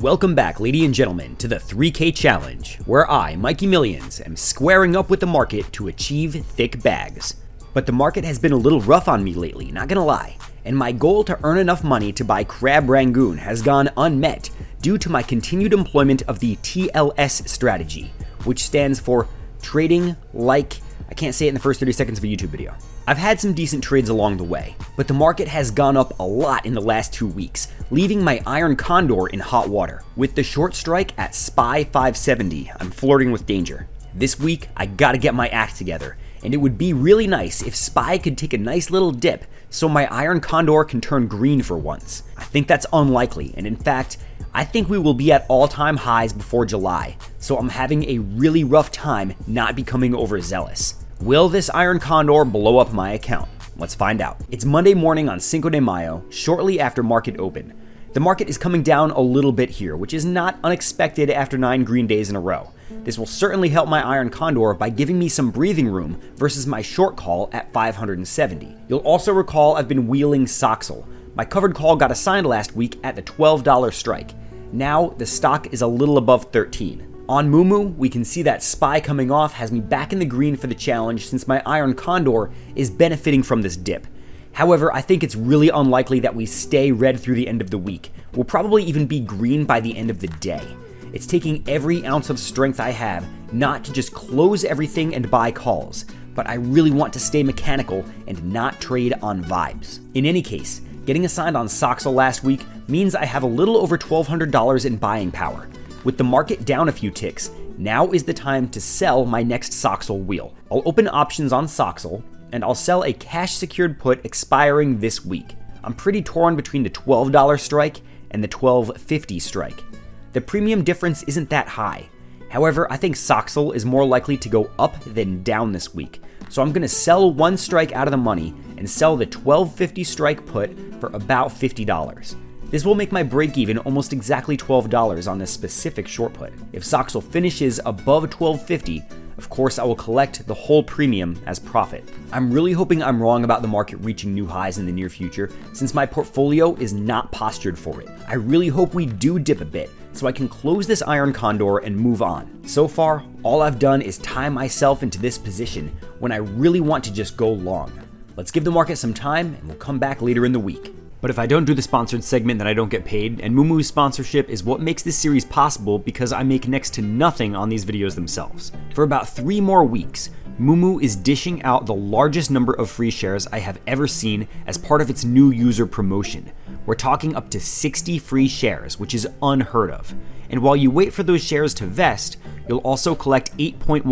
Welcome back, ladies and gentlemen, to the 3K Challenge, where I, Mikey Millions, am squaring up with the market to achieve thick bags. But the market has been a little rough on me lately, not gonna lie, and my goal to earn enough money to buy crab rangoon has gone unmet due to my continued employment of the TLS strategy, which stands for trading like, I can't say it in the first 30 seconds of a YouTube video. I've had some decent trades along the way, but the market has gone up a lot in the last 2 weeks, leaving my iron Condor in hot water. With the short strike at SPY 570, I'm flirting with danger. This week, I gotta get my act together, and it would be really nice if SPY could take a nice little dip so my iron Condor can turn green for once. I think that's unlikely, and in fact, I think we will be at all-time highs before July, so I'm having a really rough time not becoming overzealous. Will this iron Condor blow up my account? Let's find out. It's Monday morning on Cinco de Mayo, shortly after market open. The market is coming down a little bit here, which is not unexpected after 9 green days in a row. This will certainly help my iron Condor by giving me some breathing room versus my short call at 570. You'll also recall I've been wheeling Soxal. My covered call got assigned last week at the $12 strike. Now the stock is a little above 13. On Moomoo, we can see that SPY coming off has me back in the green for the challenge since my iron Condor is benefiting from this dip. However, I think it's really unlikely that we stay red through the end of the week. We'll probably even be green by the end of the day. It's taking every ounce of strength I have not to just close everything and buy calls, but I really want to stay mechanical and not trade on vibes. In any case, getting assigned on Soxal last week means I have a little over $1,200 in buying power. With the market down a few ticks, now is the time to sell my next Soxal wheel. I'll open options on Soxal, and I'll sell a cash secured put expiring this week. I'm pretty torn between the $12 strike and the $12.50 strike. The premium difference isn't that high. However, I think Soxal is more likely to go up than down this week, so I'm gonna sell one strike out of the money and sell the $12.50 strike put for about $50. This will make my break even almost exactly $12 on this specific short put. If Soxal finishes above $12.50, of course I will collect the whole premium as profit. I'm really hoping I'm wrong about the market reaching new highs in the near future, since my portfolio is not postured for it. I really hope we do dip a bit, so I can close this iron Condor and move on. So far, all I've done is tie myself into this position when I really want to just go long. Let's give the market some time and we'll come back later in the week. But if I don't do the sponsored segment, then I don't get paid, and Moomoo's sponsorship is what makes this series possible because I make next to nothing on these videos themselves. For about 3 more weeks, Moomoo is dishing out the largest number of free shares I have ever seen as part of its new user promotion. We're talking up to 60 free shares, which is unheard of. And while you wait for those shares to vest, you'll also collect 8.1%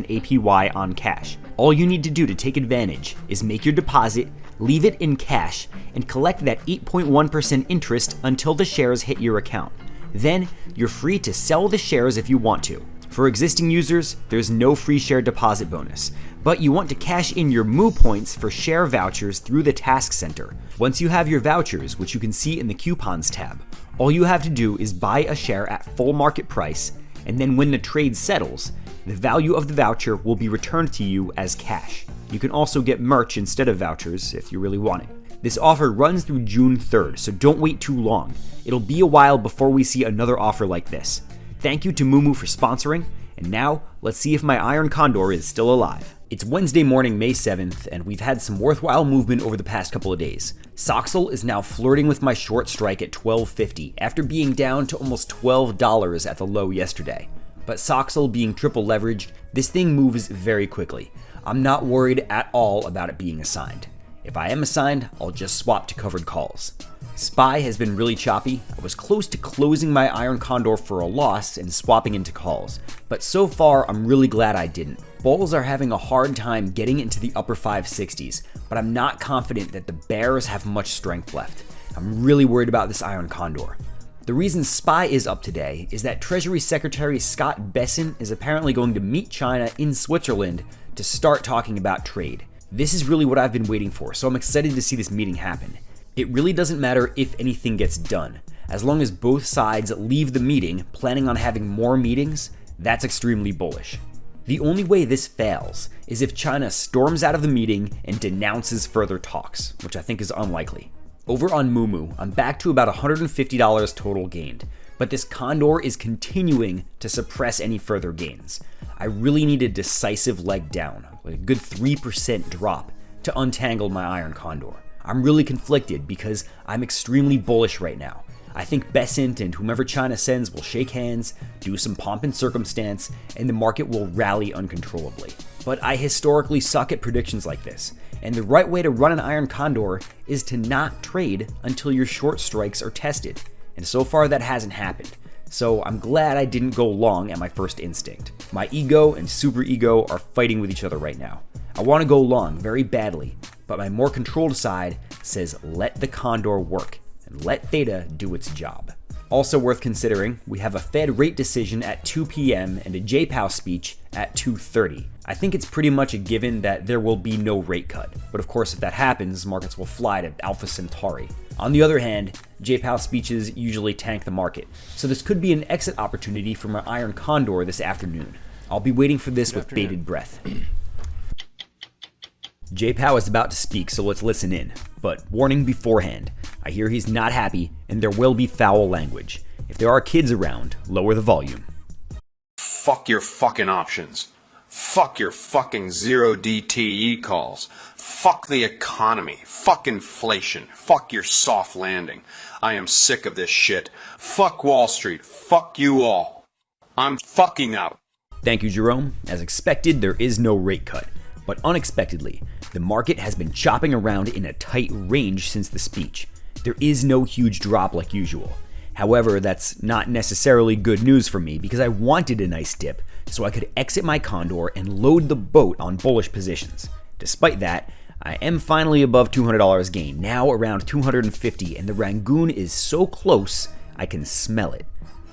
APY on cash. All you need to do to take advantage is make your deposit, leave it in cash, and collect that 8.1% interest until the shares hit your account. Then, you're free to sell the shares if you want to. For existing users, there's no free share deposit bonus, but you want to cash in your Moo points for share vouchers through the Task Center. Once you have your vouchers, which you can see in the Coupons tab, all you have to do is buy a share at full market price, and then when the trade settles, the value of the voucher will be returned to you as cash. You can also get merch instead of vouchers if you really want it. This offer runs through June 3rd, so don't wait too long. It'll be a while before we see another offer like this. Thank you to Moomoo for sponsoring, and now let's see if my iron Condor is still alive. It's Wednesday morning, May 7th, and we've had some worthwhile movement over the past couple of days. Soxal is now flirting with my short strike at $12.50 after being down to almost $12 at the low yesterday. But Soxal being triple leveraged, this thing moves very quickly. I'm not worried at all about it being assigned. If I am assigned, I'll just swap to covered calls. SPY has been really choppy. I was close to closing my iron Condor for a loss and swapping into calls, but so far I'm really glad I didn't. Bulls are having a hard time getting into the upper 560s, but I'm not confident that the bears have much strength left. I'm really worried about this iron Condor. The reason SPY is up today is that Treasury Secretary Scott Bessent is apparently going to meet China in Switzerland to start talking about trade. This is really what I've been waiting for, so I'm excited to see this meeting happen. It really doesn't matter if anything gets done. As long as both sides leave the meeting planning on having more meetings, that's extremely bullish. The only way this fails is if China storms out of the meeting and denounces further talks, which I think is unlikely. Over on Moomoo, I'm back to about $150 total gained. but this Condor is continuing to suppress any further gains. I really need a decisive leg down, like a good 3% drop, to untangle my iron Condor. I'm really conflicted because I'm extremely bullish right now. I think Besant and whomever China sends will shake hands, do some pomp and circumstance, and the market will rally uncontrollably. But I historically suck at predictions like this, and the right way to run an iron Condor is to not trade until your short strikes are tested. And so far that hasn't happened. So I'm glad I didn't go long at my first instinct. My ego and super ego are fighting with each other right now. I want to go long very badly, but my more controlled side says let the Condor work and let Theta do its job. Also worth considering, we have a Fed rate decision at 2 p.m. and a JPOW speech at 2:30. I think it's pretty much a given that there will be no rate cut, but of course if that happens, markets will fly to Alpha Centauri. On the other hand, JPOW speeches usually tank the market, so this could be an exit opportunity for my iron Condor this afternoon. I'll be waiting for this with bated breath. JPOW is about to speak, so let's listen in. But warning beforehand, I hear he's not happy and there will be foul language. If there are kids around, lower the volume. Fuck your fucking options. Fuck your fucking zero DTE calls. Fuck the economy. Fuck inflation. Fuck your soft landing. I am sick of this shit. Fuck Wall Street. Fuck you all. I'm fucking out. Thank you, Jerome. As expected, there is no rate cut. But unexpectedly, the market has been chopping around in a tight range since the speech. There is no huge drop like usual. However, that's not necessarily good news for me because I wanted a nice dip so I could exit my Condor and load the boat on bullish positions. Despite that, I am finally above $200 gain, now around $250, and the Rangoon is so close I can smell it.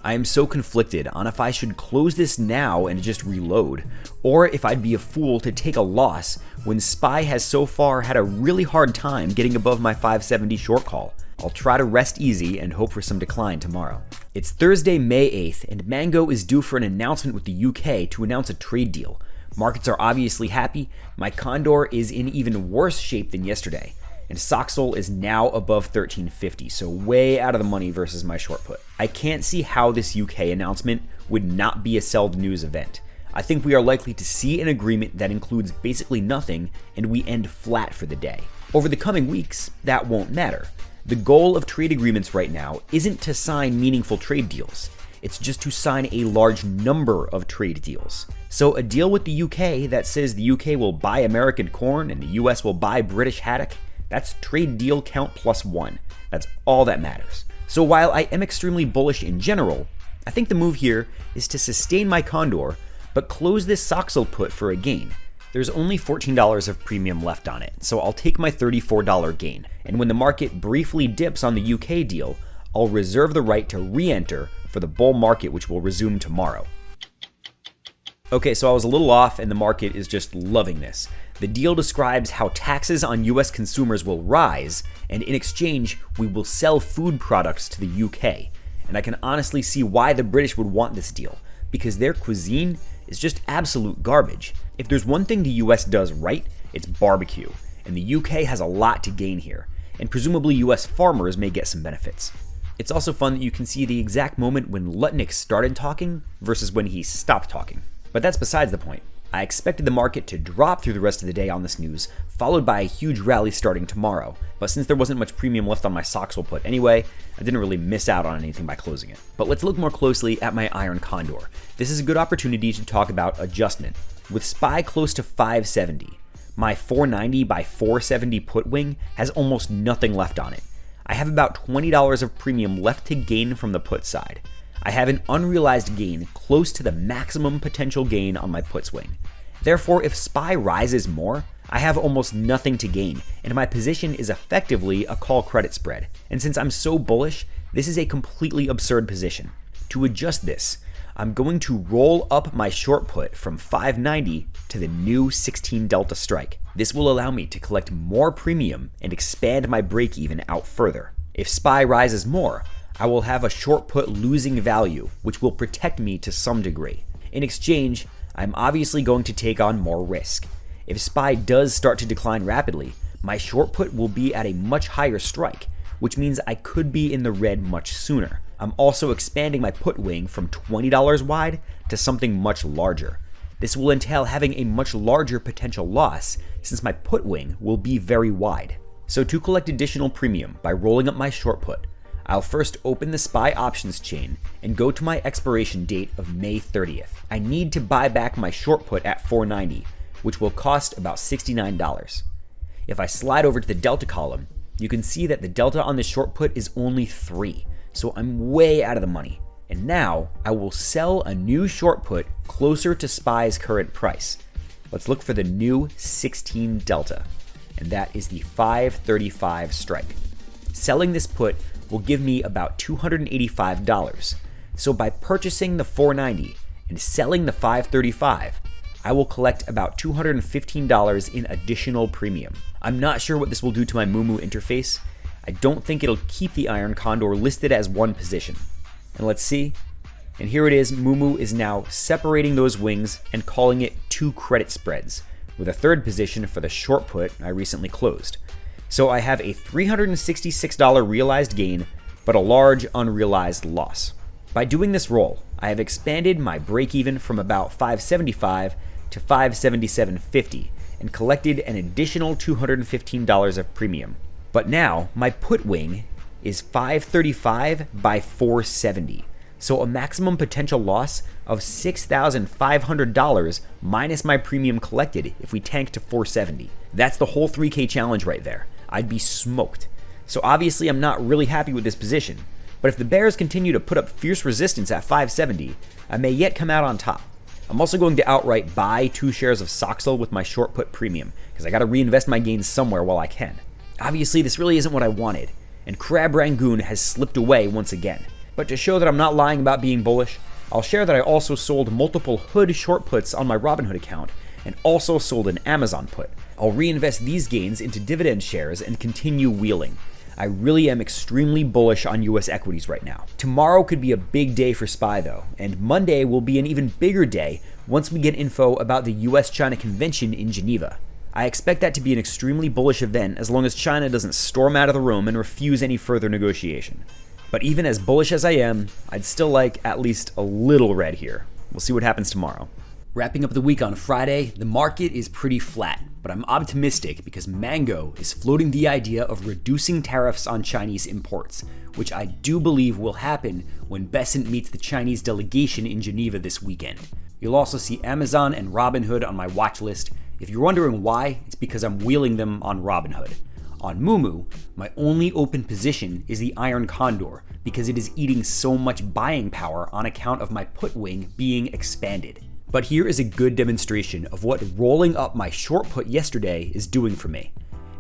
I am so conflicted on if I should close this now and just reload, or if I'd be a fool to take a loss when SPY has so far had a really hard time getting above my 570 short call. I'll try to rest easy and hope for some decline tomorrow. It's Thursday, May 8th, and Mango is due for an announcement with the UK to announce a trade deal. Markets are obviously happy, my Condor is in even worse shape than yesterday, and Soxol is now above 1350, so way out of the money versus my short put. I can't see how this UK announcement would not be a sell the news event. I think we are likely to see an agreement that includes basically nothing and we end flat for the day. Over the coming weeks, that won't matter. The goal of trade agreements right now isn't to sign meaningful trade deals. It's just to sign a large number of trade deals. So a deal with the UK that says the UK will buy American corn and the US will buy British haddock, that's trade deal count +1. That's all that matters. So while I am extremely bullish in general, I think the move here is to sustain my Condor, but close this Soxol put for a gain. There's only $14 of premium left on it, so I'll take my $34 gain. And when the market briefly dips on the UK deal, I'll reserve the right to re-enter for the bull market, which will resume tomorrow. Okay, so I was a little off and the market is just loving this. The deal describes how taxes on US consumers will rise, and in exchange, we will sell food products to the UK. And I can honestly see why the British would want this deal, because their cuisine is just absolute garbage. If there's one thing the US does right, it's barbecue, and the UK has a lot to gain here, and presumably US farmers may get some benefits. It's also fun that you can see the exact moment when Lutnick started talking versus when he stopped talking. But that's besides the point. I expected the market to drop through the rest of the day on this news, followed by a huge rally starting tomorrow. But since there wasn't much premium left on my Soxol put anyway, I didn't really miss out on anything by closing it. But let's look more closely at my iron Condor. This is a good opportunity to talk about adjustment. With SPY close to 570, my 490 by 470 put wing has almost nothing left on it. I have about $20 of premium left to gain from the put side. I have an unrealized gain close to the maximum potential gain on my put swing. Therefore, if SPY rises more, I have almost nothing to gain, and my position is effectively a call credit spread. And since I'm so bullish, this is a completely absurd position. To adjust this, I'm going to roll up my short put from 590 to the new 16 delta strike. This will allow me to collect more premium and expand my break even out further. If SPY rises more, I will have a short put losing value, which will protect me to some degree. In exchange, I'm obviously going to take on more risk. If SPY does start to decline rapidly, my short put will be at a much higher strike, which means I could be in the red much sooner. I'm also expanding my put wing from $20 wide to something much larger. This will entail having a much larger potential loss since my put wing will be very wide. So to collect additional premium by rolling up my short put, I'll first open the SPY options chain and go to my expiration date of May 30th. I need to buy back my short put at $4.90, which will cost about $69. If I slide over to the delta column, you can see that the delta on this short put is only 3, so I'm way out of the money. And now I will sell a new short put closer to SPY's current price. Let's look for the new 16 delta, and that is the 535 strike. Selling this put will give me about $285. So by purchasing the $4.90 and selling the $535, I will collect about $215 in additional premium. I'm not sure what this will do to my Moomoo interface. I don't think it'll keep the Iron Condor listed as one position. And let's see. And here it is, Moomoo is now separating those wings and calling it 2 credit spreads, with a third position for the short put I recently closed. So I have a $366 realized gain, but a large unrealized loss. By doing this roll, I have expanded my break-even from about $575 to $577.50 and collected an additional $215 of premium. But now my put wing is $535 by $470, so a maximum potential loss of $6,500 minus my premium collected if we tank to $470. That's the whole 3K challenge right there. I'd be smoked. So obviously I'm not really happy with this position, but if the bears continue to put up fierce resistance at $570, I may yet come out on top. I'm also going to outright buy 2 shares of Soxel with my short put premium, because I gotta reinvest my gains somewhere while I can. Obviously this really isn't what I wanted, and Crab Rangoon has slipped away once again. But to show that I'm not lying about being bullish, I'll share that I also sold multiple Hood short puts on my Robinhood account, and also sold an Amazon put. I'll reinvest these gains into dividend shares and continue wheeling. I really am extremely bullish on US equities right now. Tomorrow could be a big day for SPY though, and Monday will be an even bigger day once we get info about the US-China convention in Geneva. I expect that to be an extremely bullish event as long as China doesn't storm out of the room and refuse any further negotiation. But even as bullish as I am, I'd still like at least a little red here. We'll see what happens tomorrow. Wrapping up the week on Friday, the market is pretty flat, but I'm optimistic because Mango is floating the idea of reducing tariffs on Chinese imports, which I do believe will happen when Besant meets the Chinese delegation in Geneva this weekend. You'll also see Amazon and Robinhood on my watch list. If you're wondering why, it's because I'm wheeling them on Robinhood. On Moomoo, my only open position is the Iron Condor because it is eating so much buying power on account of my put wing being expanded. But here is a good demonstration of what rolling up my short put yesterday is doing for me.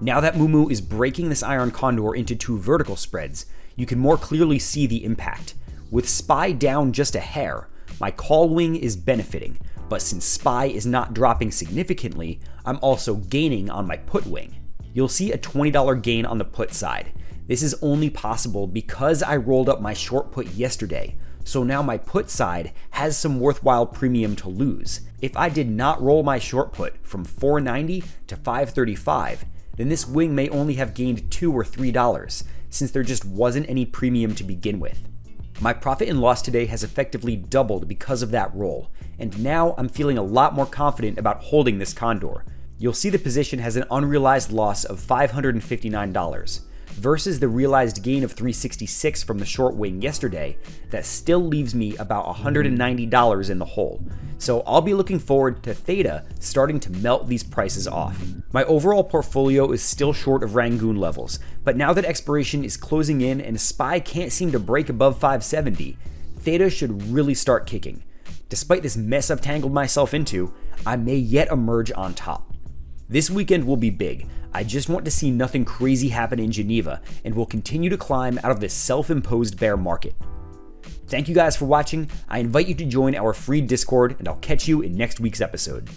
Now that Moomoo is breaking this Iron Condor into 2 vertical spreads, you can more clearly see the impact. With SPY down just a hair, my call wing is benefiting, but since SPY is not dropping significantly, I'm also gaining on my put wing. You'll see a $20 gain on the put side. This is only possible because I rolled up my short put yesterday, so now my put side has some worthwhile premium to lose. If I did not roll my short put from $4.90 to $5.35, then this wing may only have gained $2 or $3, since there just wasn't any premium to begin with. My profit and loss today has effectively doubled because of that roll, and now I'm feeling a lot more confident about holding this Condor. You'll see the position has an unrealized loss of $559, versus the realized gain of $366 from the short wing yesterday. That still leaves me about $190 in the hole. So I'll be looking forward to Theta starting to melt these prices off. My overall portfolio is still short of Rangoon levels, but now that expiration is closing in and SPY can't seem to break above 570, Theta should really start kicking. Despite this mess I've tangled myself into, I may yet emerge on top. This weekend will be big. I just want to see nothing crazy happen in Geneva, and will continue to climb out of this self-imposed bear market. Thank you guys for watching. I invite you to join our free Discord, and I'll catch you in next week's episode.